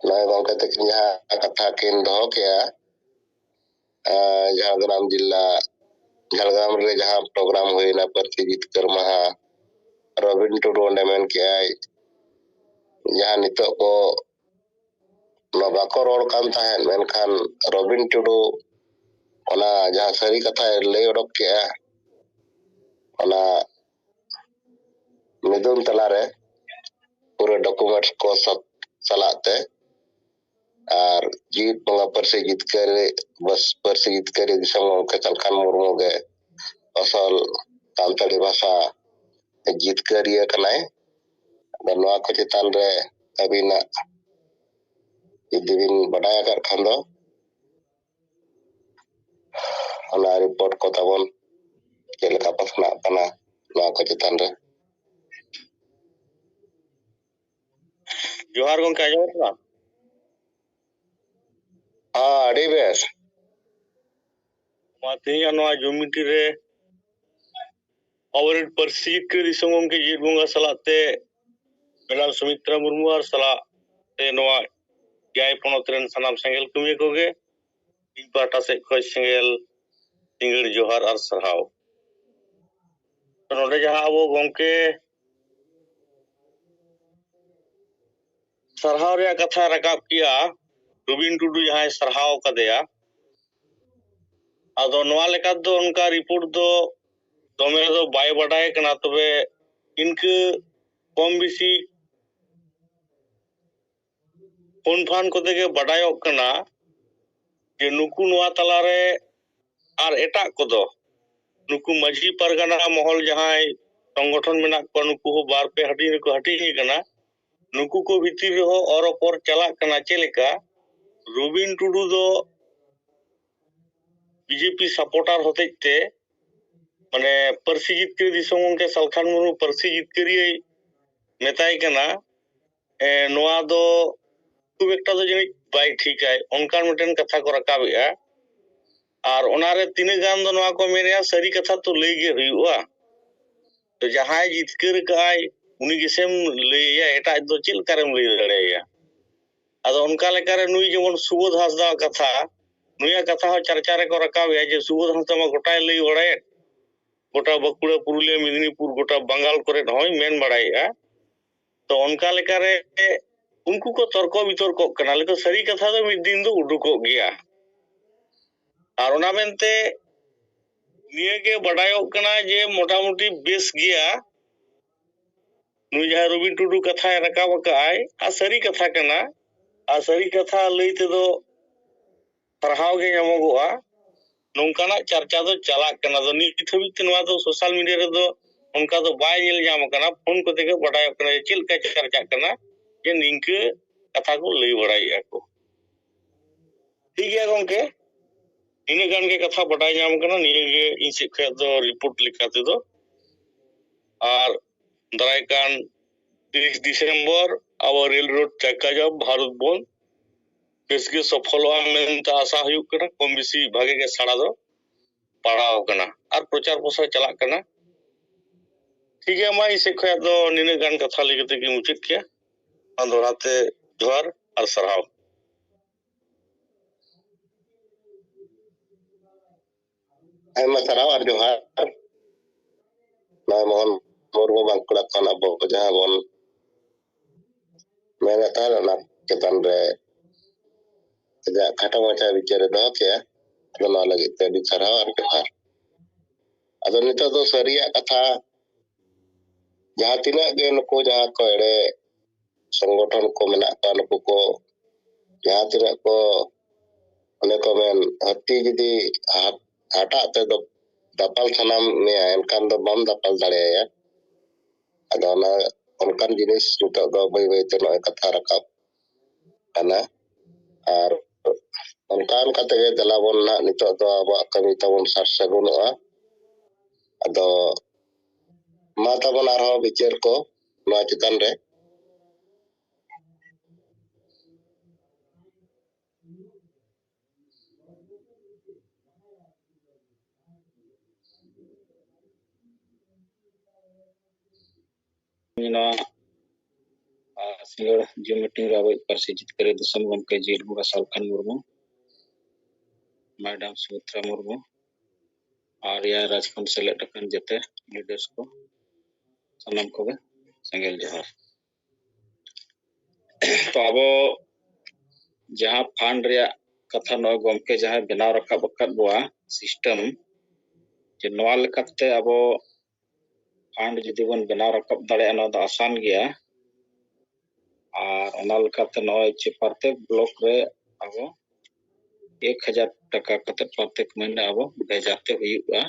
नय गंके तकिन जहाँ कथा किन दो केया झारग्राम जिला झारग्राम रे जहाँ प्रोग्राम हुईना पार्टी जितकर महा रविन टुडू ओंडे मेन केया जहाँ नितो को बाको रोड कान ताहेन मेनखान रविन टुडू ओना जहाँ सारी कथा लय ओडक केया ओना मिदुन तलारे पूरे डॉक्यूमेंट्स को सब चलाते और जीत बंगा परसे जितकर बस परसे जितकर दिसम के चलखान मुर्मू गे असल सानताड़ी भाषा जितकर ये कनाय नवा को चितान रे अबिना इदिन बडाया कर खंदो ओना रिपोर्ट को तबन केलका पसना कना नवा को चितान रे जोहार गंके आजमत अड़ी बेस तेहन नवा जुमिटी रे और परसी के दिसम के जीत बंगा सलाते मेलाम सुमित्रा मुर्मू और सलाते नवा जय पनोतरेन सनाम सेंगल कमिया कोगे इन पाटा से खो सेंगल सिंगड़ जोहार और सरहाव तो नोडे जहां अब गंके सरहाव रे कथा रकाब किया रविन टुडू जहां सरहाव कदेया आदो नवा लेका दो उनका रिपोर्ट दो दोमे दो बाय बडाय कना तबे इनके कम बेसी फोन फान को देगे बडायो कना जे नुकु नवा तलारे और एटा को दो नुकु मझी परगना महल जहां संगठन मेना को नुकु हो बार पे हटी को हटी कना नुकु को भीतर हो और पर चला कना चेलेका रविन टुडू दो बीजेपी सपोर्टर होते माने परसी जितकर दिसम के सलखान मुर्मू परसी जितकरी मेताय कना नवा दो खूब एकटा दो जनी बाय ठीक है उनका मिटन कथा को रकाबेआ और ओनारे तिने गान दो नवा को मेरेया सारी कथा तो लई गे हुआ तो जहां जितकर काय उनी गिसेम लईया एटा दो चिल करम लई दड़ेया आदो उनका लेकारे नुई जेमन सुबोध हासदा कथा नुया कथा हो चर्चा रे को रकाबेआ जे सुबोध हासदा मा गोटाय लई ओड़े गोटा बकुड़ा पुरुलिया मिदनीपुर गोटा बंगाल करे होय मेन बड़ाया तो उनका लेकारे उनको को तर्क वितर्क कना लेकिन सारी कथा दो मिद दिन दो उडुको गया और ओना मेनते निये के बडायो कना जे मोटा मोटी बेस गया नुई जहां रविन टुडू कथा रकाब काय आ सारी कथा कना आ सारी कथा लईते दो सरहाव गे नमगोआ नोंकाना चर्चा दो चला कना दो नित हबित नवा दो सोशल मीडिया रे दो उनका दो बाय नेल जाम कना फोन को देके बडायो कना चिल का चर्चा कना जे निंके कथा को लई बडाया को ठीक है गंके इन गान के कथा बडाय जाम कना निये गे इन सिखे दो रिपोर्ट लिखाते दो और दराय कान 30 दिसंबर अब रेल रोड चक्का जब भारत बंद बेसगे सफल मेनता आशा हुई कना कम बेसी भागे के साड़ा दो पड़ाव कना और प्रचार प्रसार चला कना ठीक है मा इसे खया दो निने गान कथा लेके की मुचित किया अंदराते जोहार और सरहाव आयमा सराव और जोहार नय मोहन मुर्मू बांकुड़ा खान अब जहाँ बन मैंने तार ना चितान रे जा खाटा माचा विचार दो के ना लगे ते भी सराव और जोहार अदो नितो दो सरिया कथा जहाँ तिना गे नुको जहाँ को एड़े संगठन को मेना का नुको को जहाँ तिना को अने को मेन हत्ती जदी हाटा ते दो दपाल सनाम ने एनकान दो बम दपाल दाड़ेया अदो ना उनकान जिनिस नितो दो बाय बाय ते नय कथा रकाब कना और उनकान कते गे दलाबन ना नितो दो अब कमी तबन सासगुनोआ अदो मा तबन आरो विचार को नवा चितान रे सिंगड़ जो मीटिंग रे पार्सी जितकरे दिसम गमके जेल बुगा सालखान मुर्मू मैडम सुमित्रा मुर्मू आर्या राजखंड सेलेक्ट अकन जते लीडर्स को सनम को संगेल जोहार। तो अब जहां फंड रे कथा न गमके जहां बनाव रखा बकत बुआ सिस्टम जे नवा लेकाते अब फंड जुदी बन बनाव रखा दाड़े न द आसान गया और ओना लेकाते नय चे प्रत्येक ब्लॉक रे अब 1000 टाका कते प्रत्येक महीने अब भेजाते हुआ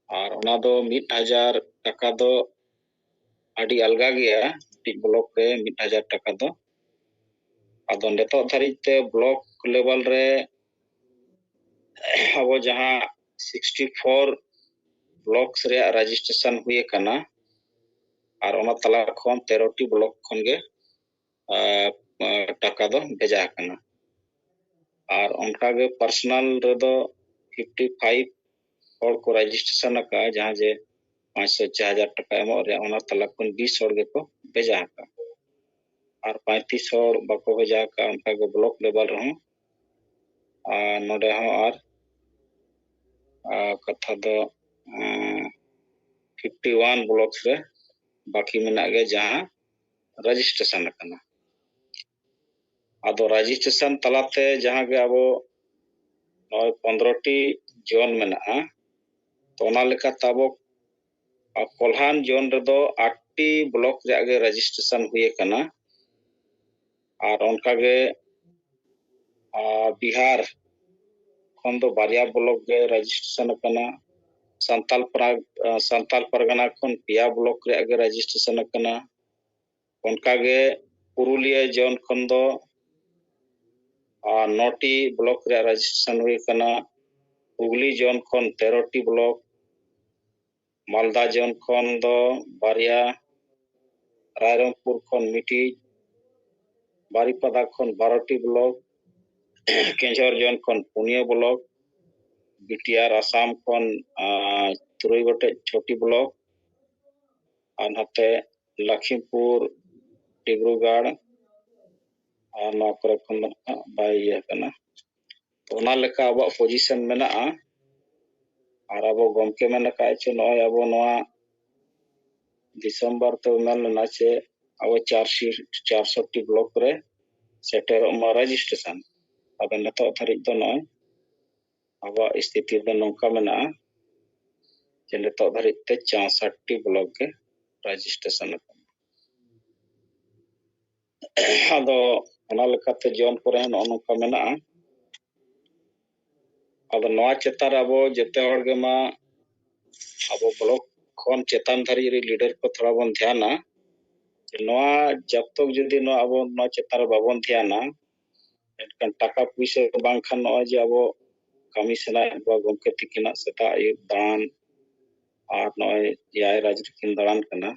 और ओना दो 1000 टाका दो आदि अलगा गया टिक ब्लॉक रे 1000 टाका दो अदो नेतो धरिते ब्लॉक लेवल रे अब जहां 64 ब्लॉक्स रे रजिस्ट्रेशन हुए कना और ओना तला खन 13 टी ब्लॉक खन गे टाका दो भेजा कना और उनका गे पर्सनल रे दो 55 और को रजिस्ट्रेशन का जहां जे 500-6000 टाका एमो रे ओना तला खन 20 और गे को भेजा का और 35 और बाको भेजा का उनका गे ब्लॉक लेवल रहो नोडे हो और कथा दो 51 ब्लॉक्स रे बाकी मेना गे जहां रजिस्ट्रेशन कना आदो रजिस्ट्रेशन तलाते जहां गे अब 15 टी जोन मेना तो ओना लेका तब कोल्हान जोन रे दो 8 टी ब्लॉक रे गे रजिस्ट्रेशन हुए कना और उनका गे बिहार खन दो बारिया ब्लॉक गे रजिस्ट्रेशन कना संताल परगना खन पिया ब्लॉक रे गे रजिस्ट्रेशन कना उनका गे पुरुलिया जोन खन दो 9 टी ब्लॉक रे रजिस्ट्रेशन हुए कना हुगली जोन खन 13 टी ब्लॉक मालदा जोन खन दो बारिया रायरंगपुर खन मिटी बारीपदा खन 12 टी ब्लॉक केंझर जोन खन पुनिया ब्लॉक बीटीआर आसाम खन 3 गोटे छोटी ब्लॉक और नते लखीमपुर डिब्रूगढ़ और ना करे खन बाय कना तो ओना लेका अब पोजीशन मेना और अब गमके मेना का छ नय अब नवा दिसंबर तो मेलना छे अब 400 टी ब्लॉक रे सेटर रजिस्ट्रेशन अब नतो धरि दो नय अब स्थिति दो नौका मेना जे नतो धरि ते 64 टी ब्लॉक के रजिस्ट्रेशन अदो ओना लेकाते जोन करे नौका मेना अब नवा चेतार अब जते हर गे मा अब ब्लॉक खन चेतान धरि रे लीडर को थोड़ा बन ध्यान नवा जब तक जदी न अब न चेतार बाबन ध्यान एनकन टाका पैसा बांग खान न जे अब कमी सेना गमके तिकिना सेता आयुब दान और नय याय राज किन दान कना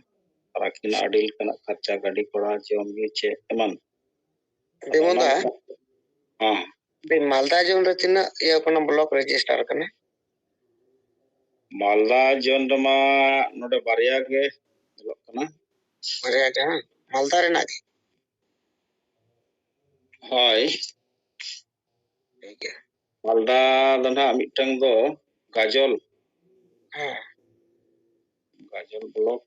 राखिन अडिल कना खर्चा गाड़ी कोड़ा जम ये चे एमन देमोदा हां बे मालदा जोन रे तिना ये कोना ब्लॉक रजिस्टर कने मालदा जोन रमा नोडे बारिया गे ब्लॉक कना बारिया के मालदा रे ना हाय ठीक है मालदा दना मिटंग दो गाजल गाजल ब्लॉक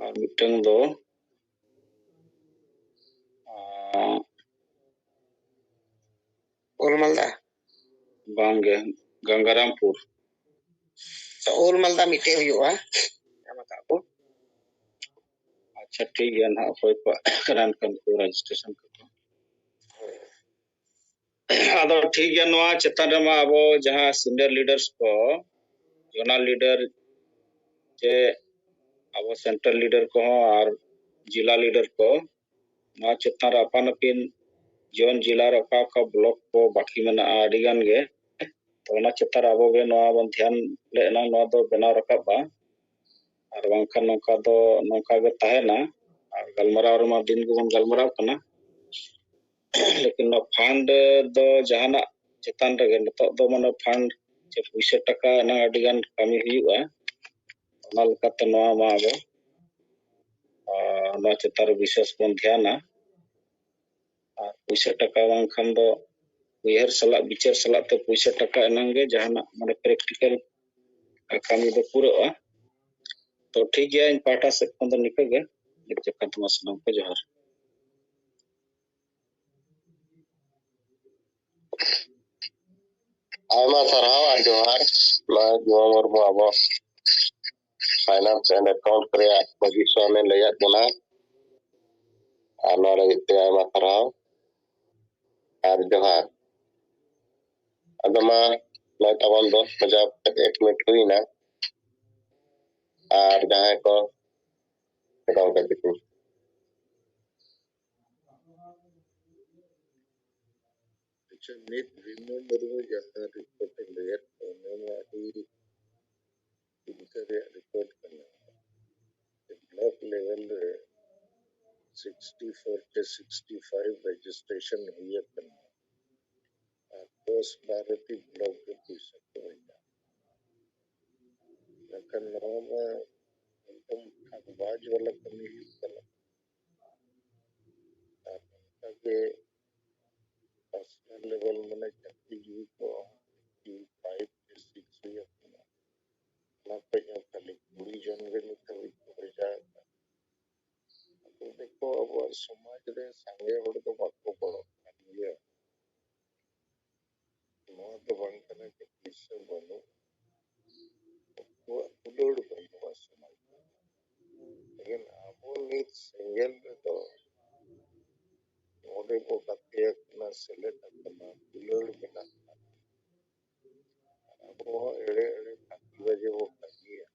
और मिटंग दो ओल मालदा बांगे गंगारामपुर तो ओल मालदा मिटे हुआ को अच्छा ठीक है ना कोई करान कन को रजिस्ट्रेशन करतो आदो ठीक है नवा चेतन रमा अब जहां सीनियर लीडर्स को जोनल लीडर जे अब सेंट्रल लीडर को और जिला लीडर को नवा चेतन अपन पिन जोन जिला रखा का ब्लॉक को बाकी में आडिगन गे तो ना चेतर अब गे नवा बन ध्यान लेना नवा दो बना रखा बा और वंखा नौका दो नौका गे तहेना और गलमरा और मा दिन गुन गलमरा कना लेकिन न फंड दो जहाना चेतन रे नतो दो माने फंड जे पैसा टका ना अडिगन कमी हुआ ओना लकाते नवा मा अब ᱱᱚᱣᱟ ᱪᱮᱛᱟᱱ ᱨᱮ ᱵᱤᱥᱮᱥ ᱵᱚᱱ ᱫᱷᱮᱭᱟᱱᱟ ᱟᱨ ᱯᱩᱭᱥᱟᱹ ᱴᱟᱠᱟ ᱵᱟᱝᱠᱷᱟᱱ ᱫᱚ उयहर साला विचार साला तो पैसा टका एनांगे जहाना माने प्रैक्टिकल कमी दो पूरा तो ठीक है इन पाटा से खन दो निकल गए निकल का तुम सलाम को जोहार आयमा सरहाव और जोहार मैं जुआ मुर्मू अब फाइनेंस एंड अकाउंट करे बगीचा में ले बना और आयमा सरहाव और जोहार अदमा मैं तवन 10 बजा 1 मिनट हुई ना और जहाँ को बताओ करते थे अच्छा नेट रिमेंबर में जहाँ रिपोर्ट ले तो मैं अभी इनसे रिपोर्ट करना ब्लॉक लेवल 64 से 65 रजिस्ट्रेशन हुई है करना पोस्ट भारती ब्लॉक के पीछे तो लेकिन नॉर्मल तुम आवाज वाला कमी ही करना ताकि पर्सनल लेवल में जल्दी जी को 5 से 6 हुई अपना ना पे खाली पूरी जनवरी में कभी हो जाएगा तो देखो अब समाज रे संगे बड़ तो बात पड़ो ये नौ तो बनने के पीछे बनो वो उड़ोड़ बनो समाज लेकिन आपो नीत सिंगल तो मोड़े को कत्ते ना सेलेक्ट करना उड़ोड़ बना वो एड़े एड़े काफी वजह वो करनी है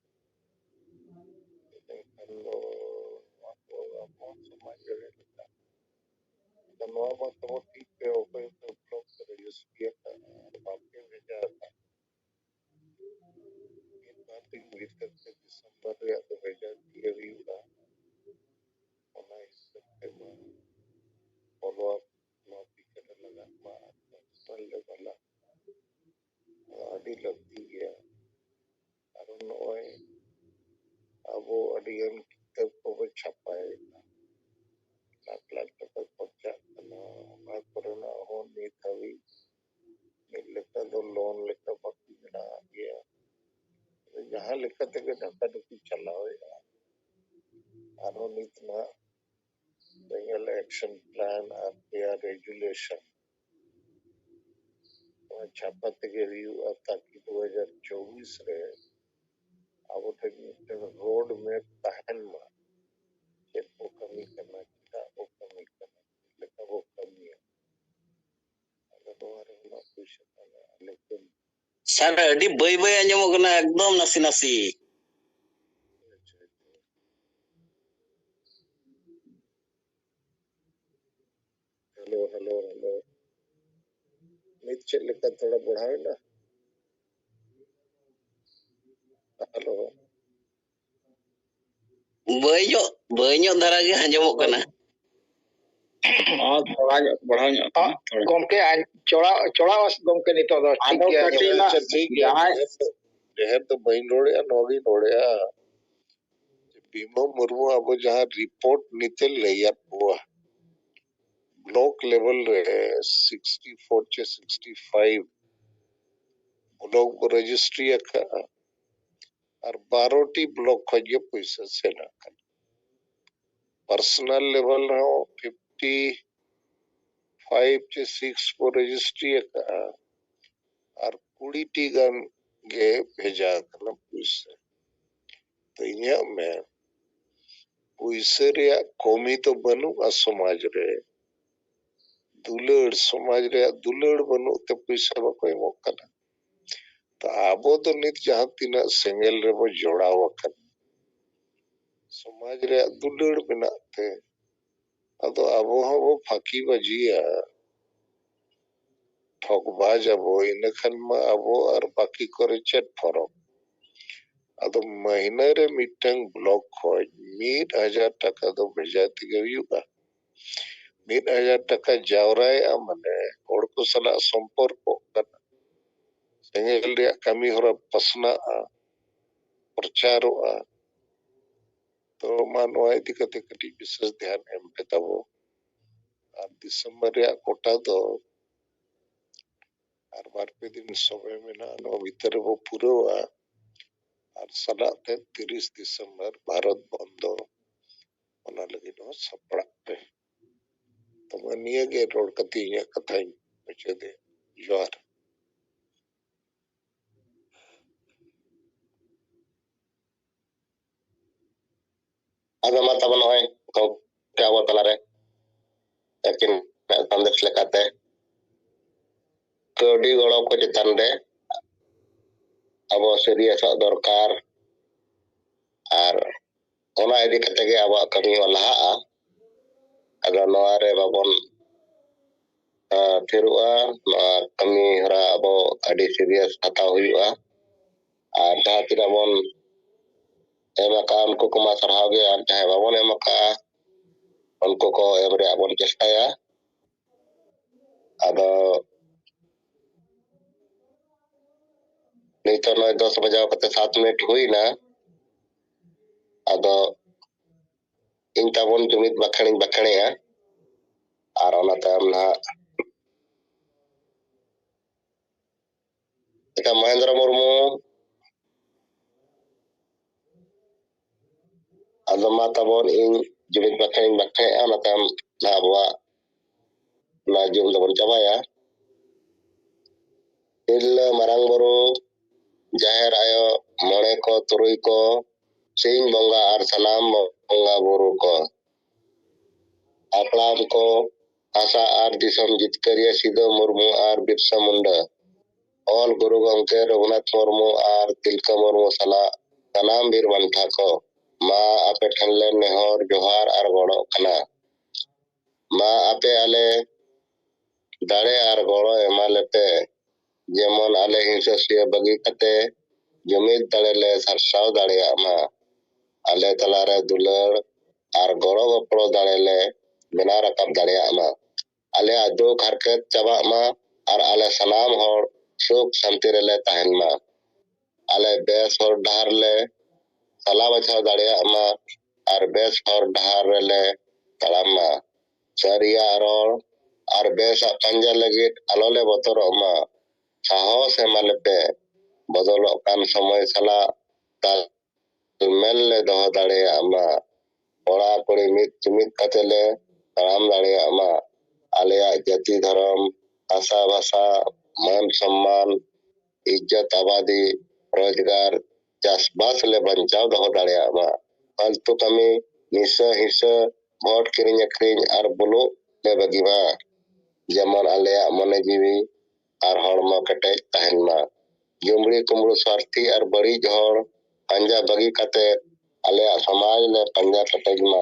लेकिन वो समाज रे तो नौ बात तो ठीक है ओपन तो ब्लॉक कर रजिस्ट्री का बाकी भेजा था ये बात भीतर से दिसंबर या तो भेजा दिया भी हुआ होना इस सितंबर फॉलो अप नौकरी करने लगा पर्सनल लेवल आदि लगती गया कारण ओए अब वो अडियन किताब को छपाए लाख टका खर्चा करना बात करना हो नहीं थी लेकर दो लोन लेकर बाकी मेरा गया जहाँ लिखा था कि ढक्का ढुकी चला होगा आरोन इतना single action plan or regulation छापा के रिव्यू ताकि 2024 रे अब रोड में पहन में वो कमी करना चाहिए वो कमी करना लेकिन वो कमी है अगर तुम्हारे ना कुछ लेकिन सर अडी बई बई अंजमो कना एकदम नसी नसी हेलो हेलो हेलो नीचे लेकर थोड़ा बढ़ाओ ना हेलो बई ᱧᱚᱜ धरा गे अंजमो कना थोड़ा बढ़ा थोड़ा गमके चौड़ा चौड़ा गमके नितो दो ठीक है जहाँ तो बहन रोड़े नौगी रोड़े भीमो मुर्मू अब जहाँ रिपोर्ट नीचे ले हुआ ब्लॉक लेवल रे 64 से 65 ब्लॉक रजिस्ट्री का और 12टी ब्लॉक खोजिए पैसा से ना कर पर्सनल लेवल हो 55 से 6 को रजिस्ट्री का और 20टी गन गे भेजा करना पैसा तो इन्हें में पैसे रे कमी तो बनू समाज रे दुलड़ समाज रे दुलड़ बनू तो पैसा कोई मौका ना तो आबो तो नित जहाँ तीना सिंगल रे वो जोड़ा हुआ समाज रे दुलड़ बनाते अदो आबो वो फाकी बजिया ठोकबाज आबो इनखन में आबो और बाकी करे चेट फरक अदो महीने रे मिटंग ब्लॉक खोज 1000 टका तो भेजा तिगे हुआ 1000 टका जावराय मने होड़ को सला संपर्क करना सिंगल रे कमी होरा पसना प्रचार तो मानवा इदी कते कटी विशेष ध्यान एम पे तबो और दिसंबर रे कोटा दो और बार पे दिन समय में ना नो भीतर वो पूरा हुआ और सलाते 30 दिसंबर भारत बंदो होना लगी नो सपड़ा पे तो मनिए के रोड कती है कथाई मुझे दे जोर ada mata banoy kau kawa talare yakin tandes lekate kodi golo ko chetan re abo serious dorkar ar ona idi kate ge abo kami laha ada noare babon tirua kami hara abo adi serious hataw huyuga ar jaha tira bon emaka unko ko ma sarhaw ge ar jaha babon emaka unko ko emre abon chestaya ado nito noy 10 bajaw kate 7 minit hui na ado inta bon jumit bakhani ya ar ona tam na eka Mahendra Murmu ado mata bon in jumit bakhani ona tam na abwa na jum don chaba ya il marang boru jaher ayo mone ko turui ko sing bonga ar sanam bonga boru ko aklam ko asa ar disom jitkariya Sido Murmu ar Birsa Munda all Guru Gomke Raghunath Murmu ar Tilka Murmu sala sanam bir bantha ko ma ape thanle nehor johar ar goro kana ma ape ale dare ar goro emalete jemon ale hinsasiya bagi kate jumit dalele sarsaw dareya ma ale talare dular ar goro gopro dalele bena rakab dareya ma ale adu harket chaba ma ar ale sanam hor suk santi rele tahen ma ale bes hor dhar le sala bachaw dareya ma ar bes hor dhar rele taram ma sariya rol ar besa panja lagit alole botoro ma sahos emalepe bodolok kan somoy sala tal mel le doho dareya ma ora kuri mit katele taram dareya ma aleya jati dharam asa bhasa मान सम्मान इज्जत आबादी रोजगार चाषबास ले बंचाव दहो दाड़ेया मा फालतू कमी निशा हिस्सा भोट किरिंग अखरिंग आर बुलु ले बगी मा जेमन आलेया मने जीवी आर हड़मा कटे तहन मा जुमड़ी कुमड़ू स्वार्थी आर बड़ी हड़ पंजा बगी कते आलेया समाज ले पंजा कटे मा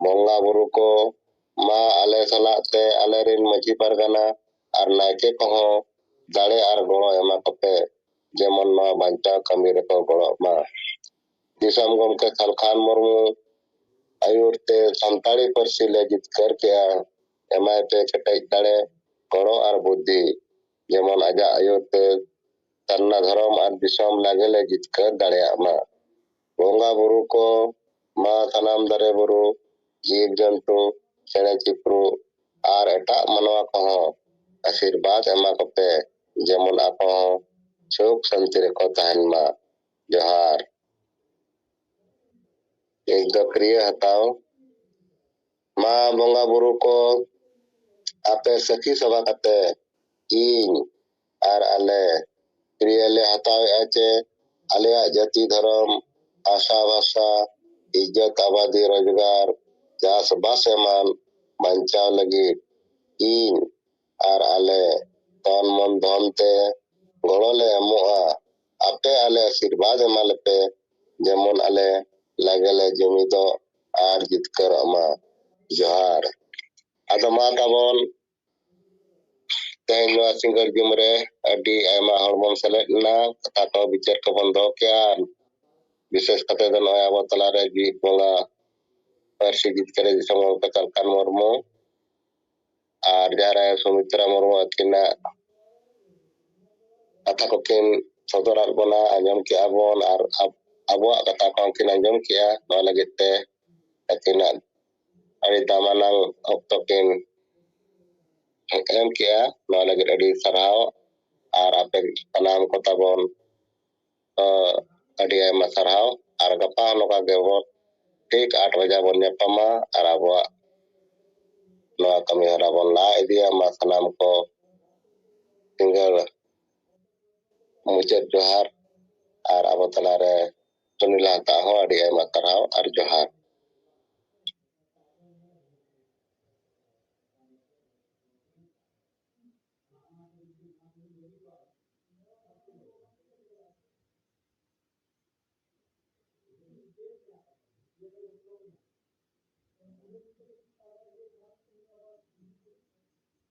बोंगा बुरु को मा आले सलाते आले रिन मची Pargana ar naike koho dare ar goro ema kope jemon ma banta kami reko goro ma disam gomke Salkhan Murmu ayurte santali parsi le jitkar kya ema pe ketai dare goro ar buddhi jemon aja ayurte tanna dharam ar disam lagele jitkar dare ma bonga buru ko ma sanam dare buru जीव जंतु चेणे चिपरू ar eta manwa koho आशीर्वाद एमा कपे जेमन आपो सुख शांति रखो तहन मा जोहार एक दो क्रिया हताओ मा बोंगा बुरु को आपे सखी सभा कते इन आर आले क्रिया ले हताओ एचे आलेया जाति धर्म आशा भाषा इज्जत आबादी रोजगार चाष बास एमान बंचाव लगी इन ar ale ton mon donte golole emoa ape ale आशीर्वाद emalepe jemon ale lagele jumido ar jitkar ama johar adama tabon tehno single jumre adi ayma hormon select na kata ko bicar ko bondo kya विशेष kate don aya talare gi bonga persi jitkare disamo Salkhan Murmu ar jara Sumitra Murmu akina kata kokin sodorar bona anyam ki abon ar abuak kata kong kinang jom kia no lagi te atina ari damanang oktokin em kia no lagi adi sarau ar ape tanam kota bon adi ayma sarau ar gapa no ka gebot ठीक 8 बजे bon nyapama ar abuak no kami hara bon la idia ma sanam ko tinggal mujud johar ar abo talare tunila taho adi ayma sarau ar johar.